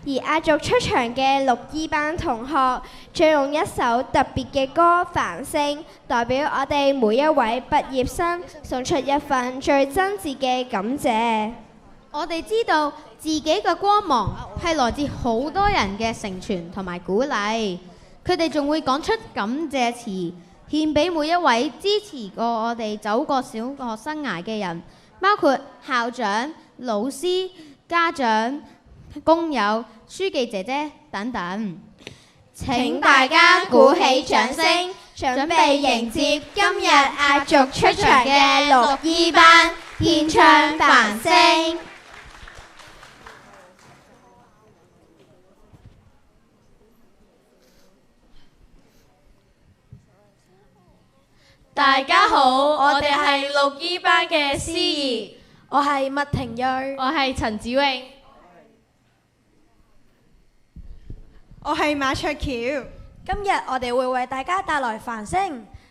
而壓軸出場嘅6E班同學，將用一首特別嘅歌《繁星》，代表我哋每一位畢業生，送出一份最真摯嘅感謝。我哋知道自己嘅光芒係來自好多人嘅成全同埋鼓勵，佢哋仲會講出感謝詞，獻俾每一位支持過我哋走過小學生涯嘅人，包括校長、老師、家長、工友、書記姐姐等等。請大家鼓起掌聲，準備迎接今日壓軸出場嘅6E班，獻唱《繁星》。大家好，我哋係6E班嘅思儀，我係麥庭睿，我係陳子穎，我係馬卓橋。今日我哋會為大家帶來《繁星》。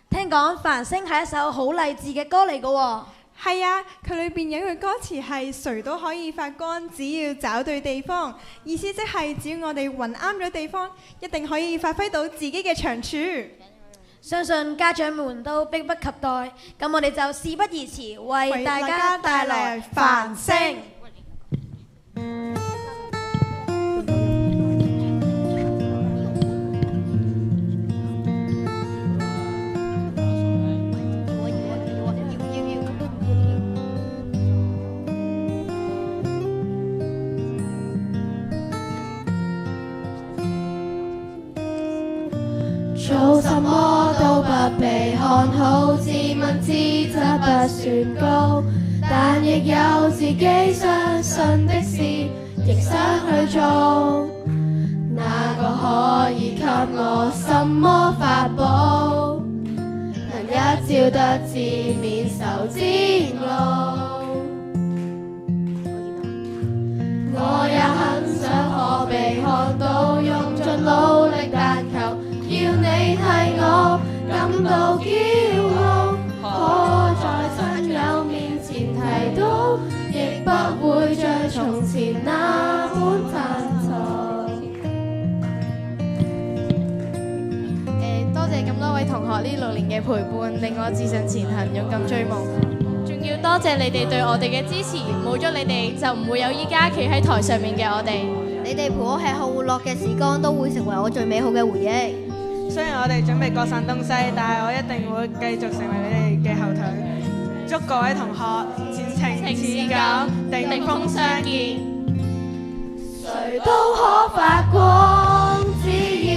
聽講《繁星》係一首好勵志嘅歌嚟㗎喎。係啊，佢裏邊有句歌詞係誰都可以發光，只要找對地方。意思即係只要我哋揾啱咗地方，一定可以發揮到自己嘅長處。相信家長們都迫不及待，咁我哋就事不宜遲，為大家帶來《繁星》。做什麼都不被看好，自問資質不算高，但亦有自己相信的事，亦想去做。哪個可以給我什麼法寶，能一朝得志免受煎熬？我也很想可被看到，用盡努力但求要你替我感到驕傲，可在親友面前提到，亦不會像從前那般犯錯。多謝咁多位同學呢6年嘅陪伴，令我自信前行，勇敢追夢。仲要多謝你哋對我哋嘅支持，冇咗你哋就唔會有依家企喺台上面嘅我哋。你哋陪我吃喝玩樂嘅時光，都會成為我最美好嘅回憶。雖然我哋準備各散東西，但係我一定會繼續成為你哋嘅後腿。祝各位同學前程似錦，頂峰相見。誰都可發光，只要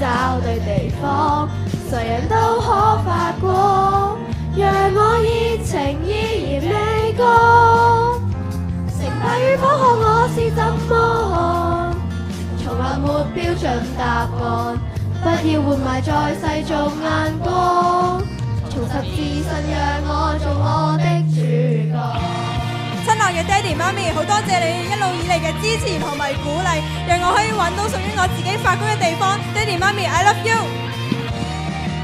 找對地方，誰人都可發光，讓我熱情依然未乾。成敗與否看我是怎麼看，從來沒標準答案，不要活埋在世俗眼光，重拾自信讓我做我的主角。親愛嘅爹哋媽咪，好多謝你一路以嚟嘅支持同埋鼓勵，讓我可以揾到屬於我自己發光嘅地方。爹哋媽咪 I love you。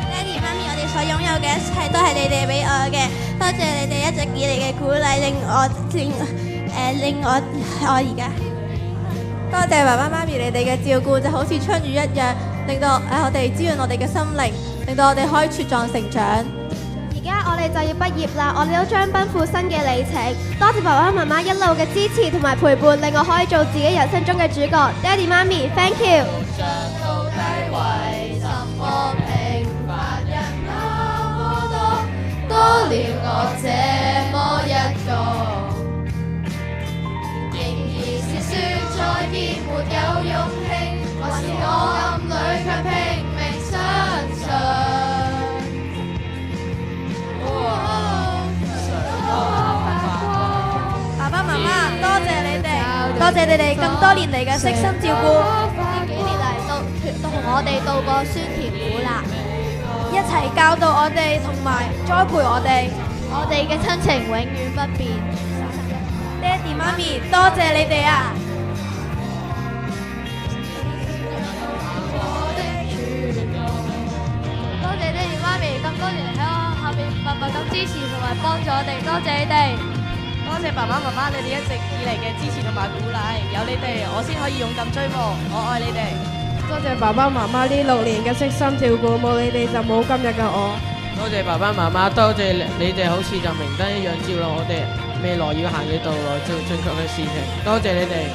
爹哋媽咪，我哋所擁有嘅一切都係你哋俾我嘅，多謝你哋一直以嚟嘅鼓勵，令我而家。多謝爸爸媽咪你哋嘅照顧，就好似春雨一樣，令到我哋滋潤我哋嘅心靈，令到我哋可以茁壯成長。而家我哋就要畢業啦，我哋都將奔赴新嘅里程。多謝爸爸媽媽一路嘅支持同埋陪伴，令我可以做自己人生中嘅主角。爹哋媽咪 ，thank you。到底為什麼平凡人那麼多，多了我這麼一個，仍然是說再見沒有勇氣，還是我暗裏卻拼命相信。爸爸媽媽，多謝你哋，多謝你哋咁多年嚟嘅悉心照顧，呢幾年嚟都同我哋渡過酸甜苦辣，一齊教導我哋同埋栽培我哋嘅親情永遠不變。爹哋媽咪，多謝你哋啊！多謝爹哋媽咪咁多年嚟喺我後面默默咁支持同埋幫助我哋，多謝你哋。多謝爸爸媽媽你哋一直以嚟嘅支持同埋鼓勵，有你哋我先可以勇敢追夢，我愛你哋。多謝爸爸媽媽呢6年嘅悉心照顧，冇你哋就冇今日嘅我。多謝爸爸媽媽，多謝你哋好似就明燈一樣照亮我哋未來要行嘅道路，做正確嘅事情。多謝你哋。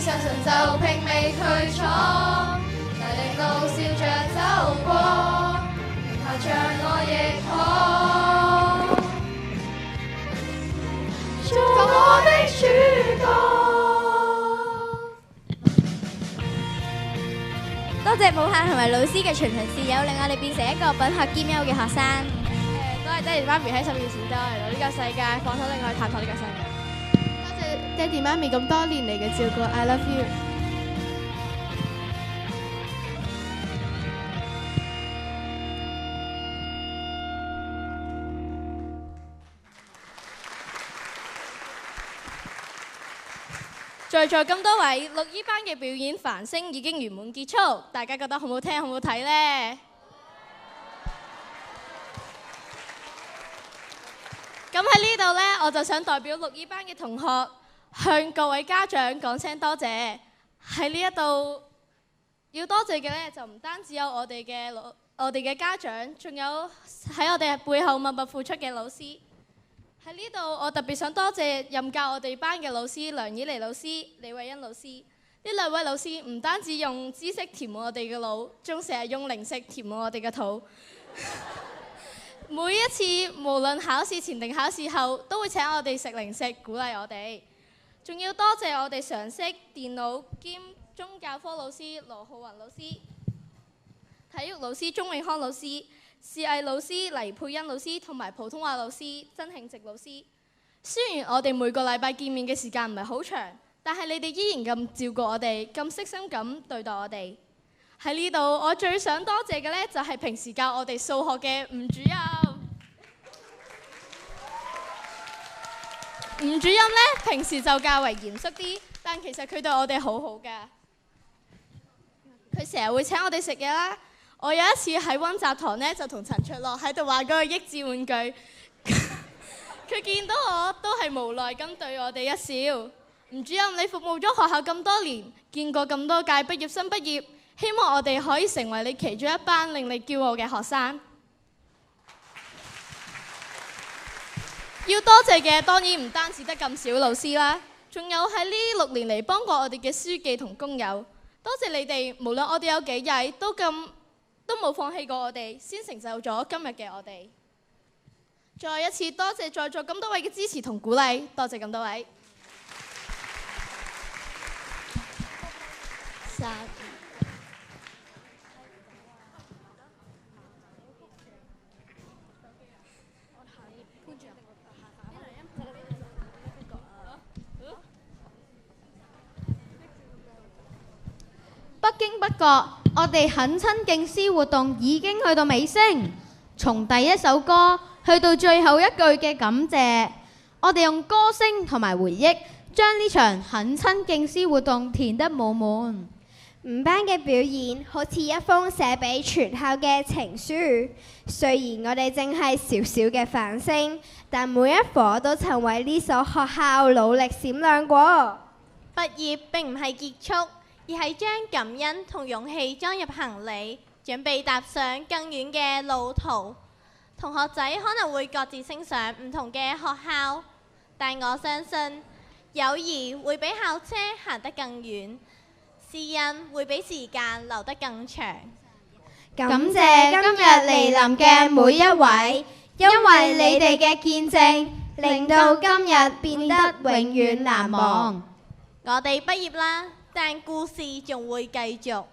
相信就拼命去闖，泥濘路笑着走過，明白像我亦可做我的主角。多謝母校同埋老師嘅循循善誘，令我哋變成一個品學兼優嘅學生。多謝爹哋媽咪喺10年前帶我嚟到呢個世界，放手令我去探索呢個世界。爹哋媽咪咁多年嚟嘅照顧 ，I love you。在座咁多位6E班嘅表演繁星已經圓滿結束，大家覺得好唔好聽、好唔好睇呢？咁喺呢度呢，我就想代表6E班嘅同學，向各位家長講聲多謝。喺呢一度要多謝嘅呢，就唔單止有我哋嘅家長，仲有喺我哋背後默默付出嘅老師。喺呢度我特別想多謝任教我哋班嘅老師梁以妮老師、李慧欣老師。呢2位老師唔單止用知識填滿我哋嘅腦，仲成日用零食填滿我哋嘅肚。每一次無論考試前定考試後，都會請我哋食零食鼓勵我哋。仲要多謝我哋常識、電腦兼宗教科老師羅浩雲老師、體育老師鐘永康老師、視藝老師黎佩欣老師同埋普通話老師曾慶植老師。雖然我哋每個禮拜見面嘅時間唔係好長，但係你哋依然咁照顧我哋，咁悉心咁對待我哋。喺呢度我最想多謝嘅呢，就係平時教我哋數學嘅吳主任。吳主任呢，平時就較為嚴肅啲，但其實佢對我哋好好㗎。佢成日會請我哋食嘢啦。我有一次喺溫習堂呢，就同陳卓樂喺度玩嗰個益智玩具，佢見到我都係無奈咁對我哋一笑。吳主任，你服務咗學校咁多年，見過咁多屆畢業生畢業，希望我哋可以成為你其中一班令你驕傲嘅學生。要多謝嘅當然唔單止得咁少老師啦，仲有喺呢6年嚟幫過我哋嘅書記同工友。多謝你哋，無論我哋有幾曳，都冇放棄過我哋，先成就咗今日嘅我哋。再一次多謝在座咁多位嘅支持同鼓勵，多謝咁多位。不經不覺，我哋懇親敬詩活動已經去到尾聲。從第一首歌去到最後一句嘅感謝，我哋用歌聲同埋回憶，將呢場懇親敬詩活動填得滿滿。五班嘅表演好似一封寫俾全校嘅情書，雖然我哋淨係小小嘅繁星，但每一顆都曾為呢所學校努力閃亮過。畢業並唔係結束，而係將感恩同勇氣裝入行李，準備踏上更遠嘅路途。同學仔可能會各自升上唔同嘅學校，但我相信友誼會比校車行得更遠，私恩會比時間留得更長。感謝今日嚟臨嘅每一位，因為你哋嘅見證，令到今日變得永遠難忘。我哋畢業啦，但故事仲會繼續。